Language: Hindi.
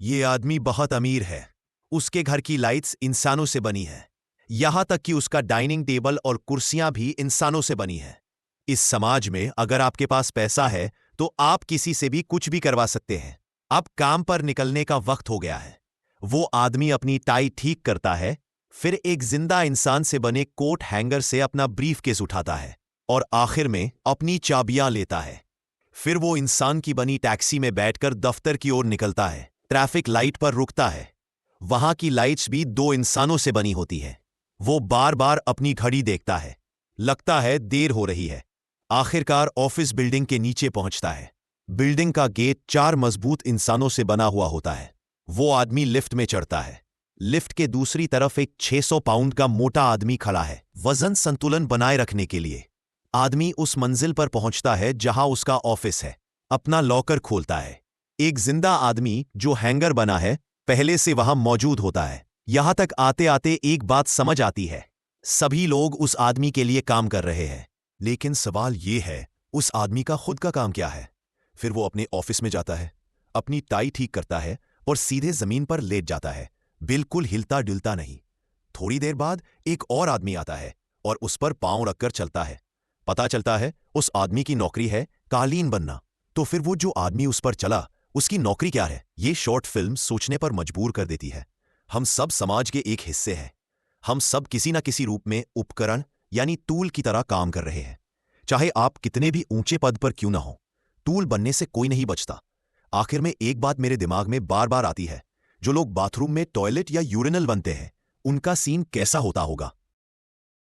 ये आदमी बहुत अमीर है। उसके घर की लाइट्स इंसानों से बनी है। यहां तक कि उसका डाइनिंग टेबल और कुर्सियां भी इंसानों से बनी है। इस समाज में अगर आपके पास पैसा है तो आप किसी से भी कुछ भी करवा सकते हैं। अब काम पर निकलने का वक्त हो गया है। वो आदमी अपनी टाई ठीक करता है, फिर एक जिंदा इंसान से बने कोट हैंगर से अपना ब्रीफकेस उठाता है और आखिर में अपनी चाबियां लेता है। फिर वो इंसान की बनी टैक्सी में बैठकर दफ्तर की ओर निकलता है। ट्रैफिक लाइट पर रुकता है। वहां की लाइट्स भी दो इंसानों से बनी होती है। वो बार बार अपनी घड़ी देखता है। लगता है देर हो रही है। आखिरकार ऑफिस बिल्डिंग के नीचे पहुंचता है। बिल्डिंग का गेट 4 मजबूत इंसानों से बना हुआ होता है। वो आदमी लिफ्ट में चढ़ता है। लिफ्ट के दूसरी तरफ एक 600 पाउंड का मोटा आदमी खड़ा है, वजन संतुलन बनाए रखने के लिए। आदमी उस मंजिल पर पहुंचता है जहां उसका ऑफिस है। अपना लॉकर खोलता है। एक जिंदा आदमी जो हैंगर बना है पहले से वहां मौजूद होता है। यहां तक आते आते एक बात समझ आती है। सभी लोग उस आदमी के लिए काम कर रहे हैं। लेकिन सवाल यह है, उस आदमी का खुद का काम क्या है? फिर वो अपने ऑफिस में जाता है, अपनी टाई ठीक करता है और सीधे जमीन पर लेट जाता है, बिल्कुल हिलता डुलता नहीं। थोड़ी देर बाद एक और आदमी आता है और उस पर पांव रखकर चलता है। पता चलता है उस आदमी की नौकरी है कालीन बनना। तो फिर वो जो आदमी उस पर चला, उसकी नौकरी क्या है? ये शॉर्ट फिल्म सोचने पर मजबूर कर देती है। हम सब समाज के एक हिस्से हैं। हम सब किसी न किसी रूप में उपकरण यानी टूल की तरह काम कर रहे हैं। चाहे आप कितने भी ऊंचे पद पर क्यों ना हो, टूल बनने से कोई नहीं बचता। आखिर में एक बात मेरे दिमाग में बार बार आती है, जो लोग बाथरूम में टॉयलेट या यूरिनल बनते हैं, उनका सीन कैसा होता होगा?